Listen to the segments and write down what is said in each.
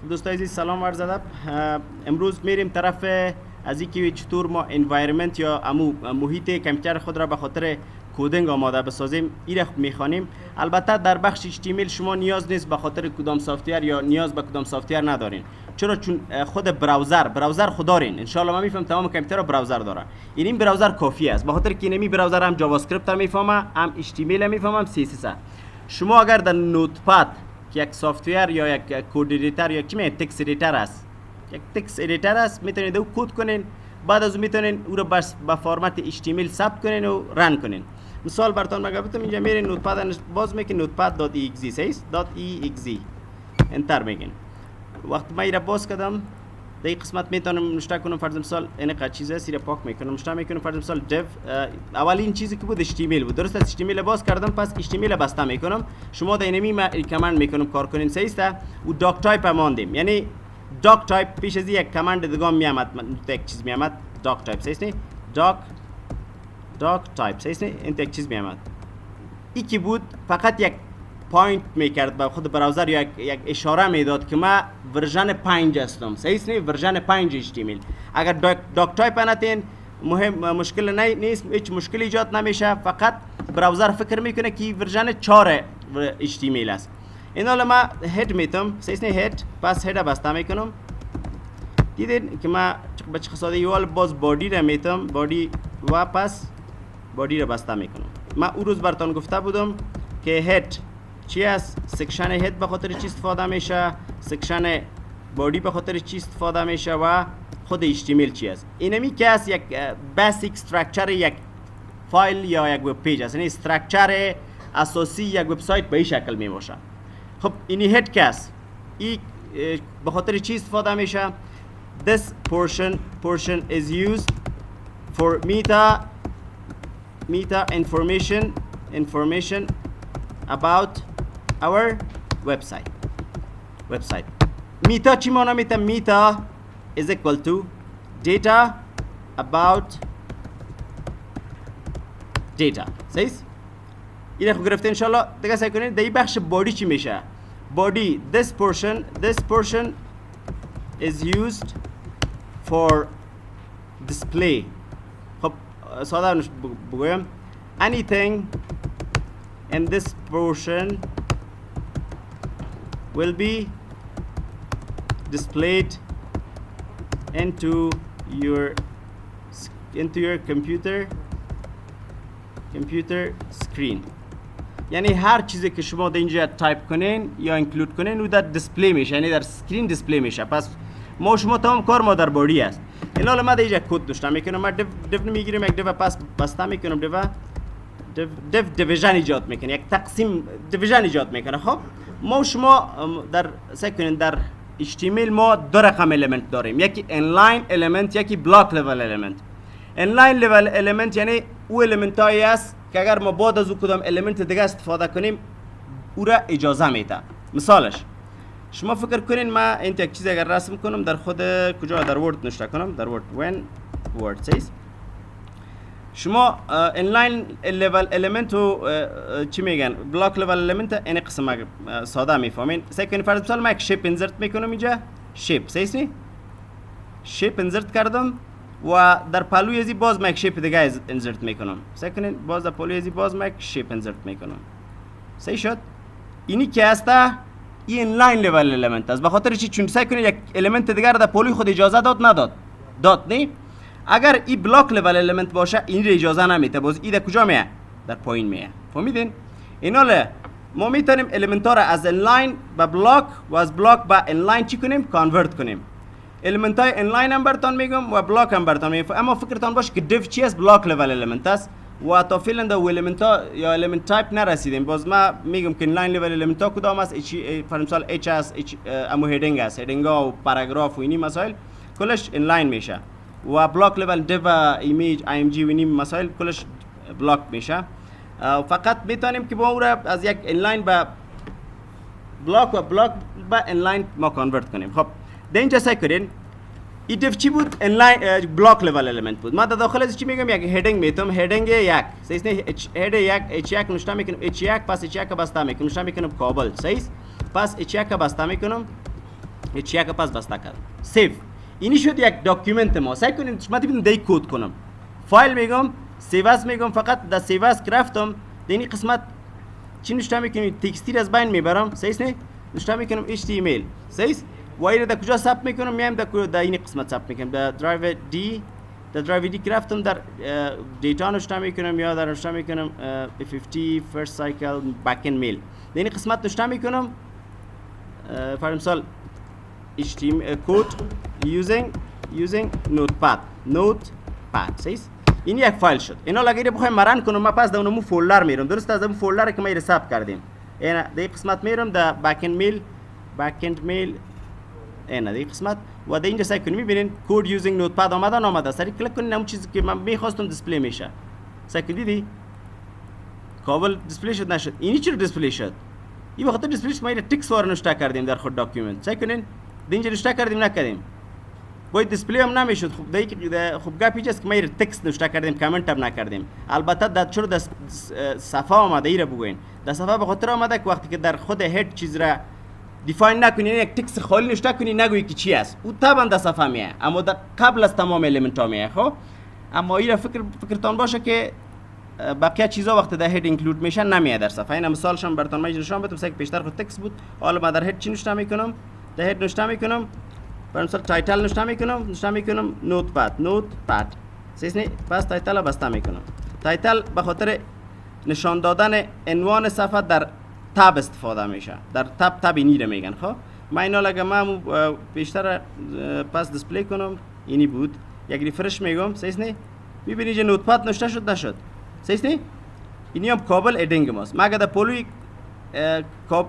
دوستای عزیز سلام عرض ادب. امروز میریم طرف از اینکه چطور ما انوایرمنت یا محیط کامپیوتر خود را به خاطر کدینگ آماده بسازیم. این را میخوانیم. البته در بخش HTML شما نیاز نیست به خاطر کدام سافتویر یا نیاز به کدام سافتویر ندارین. چرا؟ چون خود براوزر خود دارین. ان شاء الله من میفهم تمام کامپیوتر براوزر داره. این براوزر کافی است. به خاطر که این براوزر هم جاوا اسکریپت هم میفهمه، هم HTML هم میفهمه، هم CSS. شما اگر در نوتپد که یک سافتویر یا یک کد ادیتور یا چی میگن تکست ادیتور است، یک تکست ادیتور است، میتونید او کد کنین، بعد از اون میتونین او رو بس با فرمت HTML ثبت کنین و رن کنین. مثال براتون میگم، اینجا میرین نوتپد باز میکنین notepad.exe سیست .exe انتر میگین. وقتی من این را باز کردم در این قسمت میتونم نشته کنم. فرض مثال این قد چیز است، را پاک میکنم نشته میکنم. فرض مثال dev اولین چیزی که بود HTML بود. درست است، HTML باز کردم، پس HTML بسته میکنم. شما در اینمی من کامند میکنم کار کنین سیست و داک تایپ ماندیم. یعنی داک تایپ پیش از یک کامند دیگه میامد، یک چیز میامد داک تایپ سیست نه داک تایپ سیست نه این یک چیز میامد. این کی بود؟ فقط یک پوینت میکرد به خود براوزر یا یک اشاره میداد که ما ورژن 5 هستم. صحیح نه؟ ورژن 5 HTML. اگر داک تایپ نتین مشکل نیست، هیچ مشکلی ایجاد نمیشه. فقط براوزر فکر میکنه که ورژن 4 HTML است. این حالا ما هد میتم. صحیح نه؟ هد پس هد بسته میکنم. دیدین که ما به چه ساده یوال باز بادی را میتم، بادی و پس بادی را بسته میکنم. ما اون روز براتون گفته بودم که هد چی است؟ سکشن هد به خاطر چی استفاده میشه، سکشن بادی به خاطر چی استفاده میشه و خود HTML چی است. اینمی که است یک بیسیک استراکچر یک فایل یا یک وب پیج است. یعنی استراکچر اساسی یک وبسایت به این شکل می باشه. خب اینی هد که است، این به خاطر چی استفاده میشه؟ This portion is used for meta information about our website. Meta چی معنی میده؟ Meta is equal to data about data. صحیح؟ این رو گرفته ان شاء الله. دیگه سعی کنید. در این بخش بادی چی میشه؟ بادی this portion is used for display. خب ساده بگویم anything in this portion will be displayed into your computer screen. یعنی هر چیزی که شما در اینجا تایپ کنین یا اینکلود کنین او در دیسپلی میشه، یعنی در سکرین دیسپلی میشه. پس ما شما تمام کار ما در بادی است. این حالا ما در اینجا کد داشته میکنم. ما دیو میگیریم، یک دیو پس بسته میکنم. دیو دیویژن ایجاد میکنه، یک تقسیم دیویژن ایجاد میکنه. خب ما شما در سعی کنین در HTML ما دو رقم الیمنت داریم، یکی انلاین الیمنت، یکی بلاک لیول الیمنت. انلاین لیول الیمنت یعنی او الیمنت هایی است که اگر ما بعد از او کدام الیمنت دیگه استفاده کنیم او را اجازه میده. مثالش شما فکر کنین ما این یک چیز اگر رسم کنم در خود کجا در ورد نشته کنم، در ورد when word says شما انلاین لیول الیمنت و چی میگن بلاک لیول الیمنت این قسم ساده میفهمین. سعی کنین فرض مثال ما یک شیپ انسرت میکنم اینجا، شیپ صحیح است، شیپ انسرت کردم و در پهلوی ازی باز ما یک شیپ دیگه انسرت میکنم. سعی کنین باز در پهلوی ازی باز ما یک شیپ انسرت میکنم. صحیح شد؟ اینی که هست این انلاین لیول الیمنت است. به خاطر چی؟ چون سعی کنید یک الیمنت دیگر در پهلوی خود اجازه داد نه. اگر این بلاک لیول الیمنت باشه این را اجازه نمیده، باز این در کجا میه؟ در پایین میه. فهمیدین؟ این حالا ما میتونیم الیمنت ها را از انلاین به بلاک و از بلاک به انلاین چی کنیم؟ کانورت کنیم. الیمنت های انلاین هم براتون میگم و بلاک هم براتون میگم. اما فکرتان باشه که دیو چی است؟ بلاک لیول الیمنت است و تا فعلا در الیمنت ها یا الیمنت تایپ نرسیدیم. باز ما میگم که انلاین لیول الیمنت ها کدام است؟ فرض مثال اچ است، امو هیدینگ است، هیدینگ ها و پاراگراف و اینی مسائل کلش انلاین میشه و بلاک لیول دیو ایمیج ام جی و اینی مسائل کلش بلاک میشه. فقط میتونیم که با اون را از یک انلاین به بلاک و بلاک به انلاین ما کانورت کنیم. خب در اینجا سعی کنین این دیو چی بود؟ انلاین بلاک لیول الیمنت بود. ما در داخل از چی میگم؟ یک هیدینگ میتونم، هیدینگ یک صحیح است، هید یک اچ یک نشته میکنم، اچ یک پس اچ یک بسته میکنم، نشته میکنم کابل صحیح است، پس اچ یک بسته میکنم هیچ یک پس بسته کردم سیو. اینی شد یک داکیومنت ما. سعی کنید شما ببینید دی کد کنم فایل میگم سیو اس میگم فقط در سیو اس رفتم دینی قسمت چی نوشته میکنم تکستیر از بین میبرم صحیح نه نوشته میکنم HTML صحیح و اینو در کجا ثبت میکنم میایم در این قسمت ثبت میکنم در درایو دی در درایو دی رفتم در دیتا نوشته میکنم یا در نوشته میکنم 50 first cycle backend mail دینی قسمت نوشته میکنم for example HTML code using notepad صحیح این یک فایل شد. اینا اگر بخوایم مرن کنم ما پس در اون فولدر میرم درست از اون فولدر که ما ثبت کردیم اینا در قسمت میرم در بک‌اند میل اینا در قسمت و در اینجا سعی کنیم میبینین کد یوزینگ نوتپد آمده سری کلیک کنین اون چیزی که من میخواستم دیسپلی میشه. سعی دیدی کابل دیسپلی شد نشد اینی چرا دیسپلی شد این بخاطر دیسپلیش ما تکس وار نوشته کردیم در خود داکیومنت. سعی کنین اینجا نوشته کردیم نکردیم باید دیسپلی هم نمیشد. خوب دیگه خوب گپی است که ما تکست نوشته کردیم کامنت هم نکردیم. البته در چرا در صفحه آمده ای را بگوین در صفحه به خاطر آمده که وقتی که در خود هد چیز را دیفاین نکنی یک تکست خالی نوشته کنی نگویی که چی است او طبعا در صفحه میه اما در قبل از تمام المنت ها میه. خب اما این فکرتان باشه که بقیه چیزا وقتی در هد اینکلود میشن نمیه در صفحه. این مثالش هم براتون نشون بدم که پیشتر خود تکست بود حالا ما در هد چی نوشته میکنم در هد نوشته میکنم مثلا تایتل نوشته میکنم نوتپد صحیح پس تایتل بسته میکنم. تایتل به خاطر نشان دادن عنوان صفحه در تب استفاده میشه در تب اینی میگن. خب ما اینا لگه ما بیشتر پس دیسپلی کنم اینی بود یک ریفرش میگم صحیح نه میبینی که نوتپد نوشته شد نشد صحیح نه اینی هم کابل ادینگ ماست. ما اگه در پولوی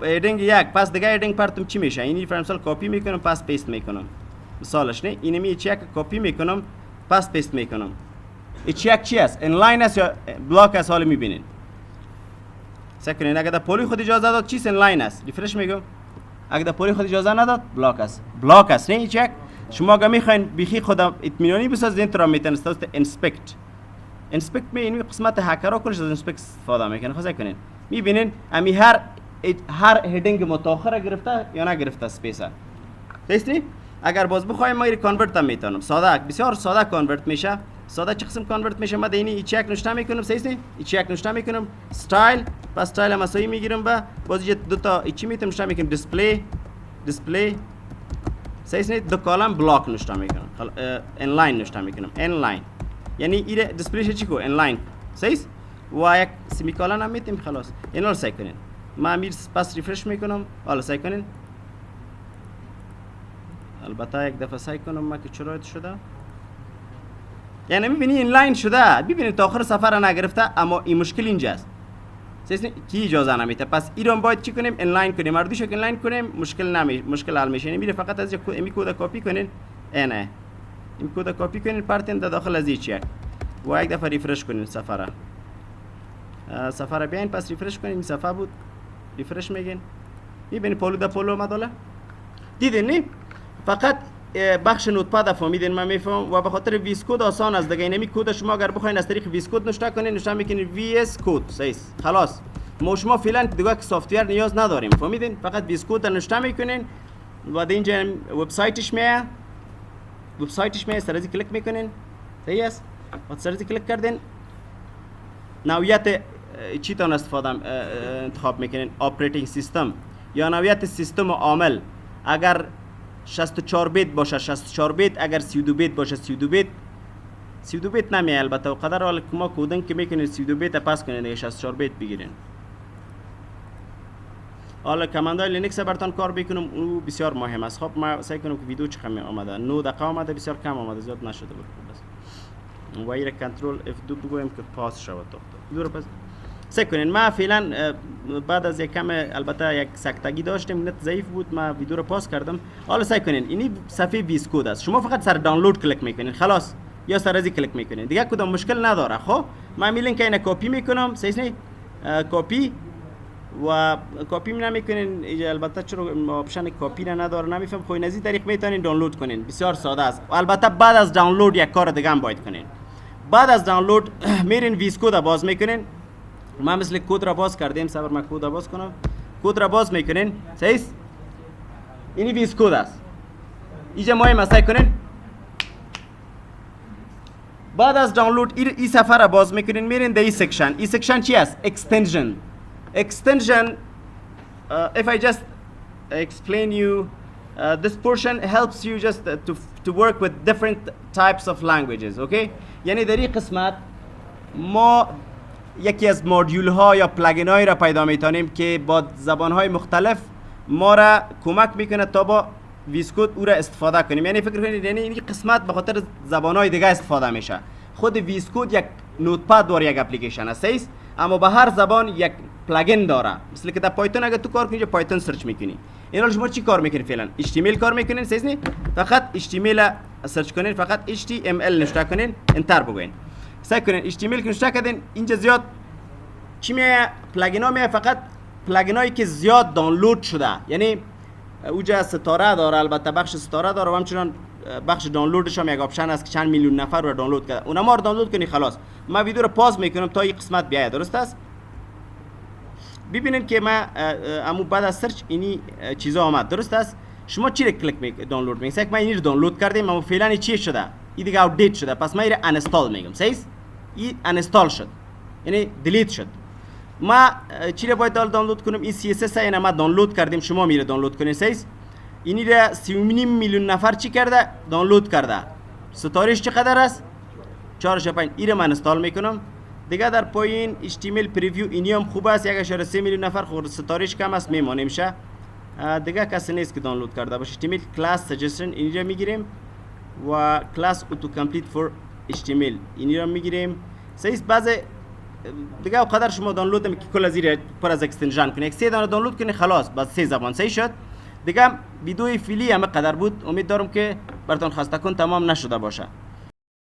ادینگ یک پس دیگه ادینگ پرتم چی میشه اینی فر مثال کپی میکنم پس پیست میکنم مثالش نه اینی می چک کپی میکنم پس پیست میکنم. این چک چی است انلاین است یا بلاک است حالا میبینین سکنین اگه در پولی خود اجازه داد چیز انلاین است ریفرش میگم اگه در پولی خود اجازه نداد بلاک است نه این چک شما اگه میخواین بیخی خودم اطمینانی بسازید این را میتونید انسپکت می این قسمت هکرها کلش از انسپکت استفاده میکنه. خب کنین میبینین امی هر هدینگ متأخر گرفته یا نگرفته اسپیس است. اگر باز بخوایم ما این کانورت هم میتونم ساده بسیار ساده کانورت میشه. ساده چه قسم کانورت میشه ما اینی چک نوشته میکنم صحیح است این چک نوشته میکنم استایل پس استایل هم صحیح میگیرم با باز دو تا چی میتونم نوشته میکنم دیسپلی صحیح است دو کالم بلاک نوشته میکنم انلاین نوشته میکنم انلاین یعنی این دیسپلی چی کو انلاین صحیح و یک سمی کالن هم میتونیم خلاص اینا رو سعی کنین. ما امیر پس ریفرش میکنم حالا سعی کنین البته یک دفعه سعی کنم ما که چرا شده یعنی میبینی این لاین شده ببینید تا آخر سفر نگرفته اما این مشکل اینجاست صحیح کی اجازه نمیده. پس ایران باید چی کنیم انلاین کنیم مردوش که انلاین کنیم مشکل حل میشه. میره فقط از این کد کپی کنین این کد کپی کنین پرتین در داخل از چک و یک دفعه ریفرش کنین سفر بیاین پس ریفرش کنین این صفحه بود ریفرش میگین میبینی پولو مداله دیدین نه فقط بخش نوتپد فهمیدین من میفهم و به خاطر ویس کد آسان است دیگه. اینمی کد شما اگر بخواین از طریق ویس کد نوشته کنین نوشته میکنین وی اس کد صحیح خلاص ما شما فعلا دیگه سافت ویر نیاز نداریم فهمیدین فقط ویس کد نوشته میکنین و اینجا وبسایتش میاد سرازی کلیک میکنین صحیح است وقتی سرازی کلیک کردین نوعیت چی تون استفاده انتخاب میکنین اپراتینگ سیستم یا نوعیت سیستم عامل اگر 64 بیت باشه 64 بیت اگر 32 بیت باشه 32 بیت نمیه البته و قدر حال ما کدن که میکنید 32 بیت پاس کنید دیگه 64 بیت بگیرین. حالا کماندای لینکس براتون کار بکنم او بسیار مهم است. خب ما سعی کنم که ویدیو چقدر آمده 9 دقیقه آمده بسیار کم آمده زیاد نشده بود بس و ایر کنترل F2 بگویم که پاس شود دور پس سعی کنین. ما فعلا بعد از یک کم البته یک سکتگی داشتیم نت ضعیف بود ما ویدیو رو پاس کردم. حالا سعی کنین اینی صفحه ویس کد است شما فقط سر دانلود کلیک میکنین خلاص یا سر ازی کلیک میکنین دیگه کدام مشکل نداره. خب من میلینک اینو کپی میکنم صحیح نه کپی و کپی نمیکنین البته چرا آپشن کپی نداره نمیفهم خو نزی طریق میتونین دانلود کنین بسیار ساده است. البته بعد از دانلود یک کار دیگه هم باید کنین. بعد از دانلود میرین ویس کد باز میکنین ما مثل کد را باز کردیم صبر ما کد را باز کنم کد را باز میکنین صحیح اینی ویس کد است اینجا ما سعی کنین بعد از دانلود این صفحه را باز میکنین، میرین در این سکشن. این سکشن چی است؟ extension. If I just explain you, this portion helps you just to work with different types of languages. Okay? یعنی در این قسمت ما یکی از مودیول ها یا پلاگین هایی را پیدا میتونیم که با زبان های مختلف ما را کمک میکنه تا با ویسکود او را استفاده کنیم. یعنی فکر کنید یعنی این قسمت به خاطر زبان های دیگه استفاده میشه. خود ویسکود یک نوتپد داره، یک اپلیکیشن است، اما به هر زبان یک پلاگین داره. مثل که در پایتون اگه تو کار کنی پایتون سرچ میکنی، اینا شما چی کار میکنید فعلا؟ HTML کار میکنین سیزنی، فقط HTML سرچ کنین، فقط HTML نوشته کنین، انتر بگوین. سعی کنین HTML که نوشته کردین اینجا زیاد چی میاد؟ پلاگینا میاد، فقط پلاگینایی که زیاد دانلود شده. یعنی اوجا ستاره داره، البته بخش ستاره داره و همچنان بخش دانلودش هم یک آپشن است که چند میلیون نفر رو دانلود کرده. اونها رو دانلود کنی خلاص. ما ویدیو رو پاز میکنم تا این قسمت بیاید، درست است؟ ببینید که ما امو بعد از سرچ اینی چیزا آمد، درست است؟ شما چی رو کلیک دانلود میکنید؟ من اینی رو دانلود کردیم اما فعلا چی شده؟ این دیگه آپدیت شده، پس من این انستال میگم. صحیح؟ این انستال شد، یعنی دیلیت شد. ما چی رو باید دانلود کنیم؟ این CSS اینا ما دانلود کردیم، شما میره دانلود کنید. صحیح؟ اینی را 3.5 میلیون نفر چی کرده؟ دانلود کرده. ستارهش چقدر است؟ 4.5. این رو من انستال میکنم. دیگه در پایین HTML پریویو اینی هم خوب است، 1.3 میلیون نفر خورد، ستارهش کم است، میمونه میشه. دیگه کسی نیست که دانلود کرده باشه. HTML class suggestion اینجا میگیریم و class auto complete for HTML اینی رو میگیریم. صحیح؟ بعضی دیگه قدر شما دانلود میکنید کل از این پر از اکستنشن کنید، 3 دانه دانلود کنید خلاص، بعد 3 زبان. صحیح شد؟ دیگه ویدیوی فعلی همه قدر بود. امید دارم که براتون خسته کن تمام نشده باشه.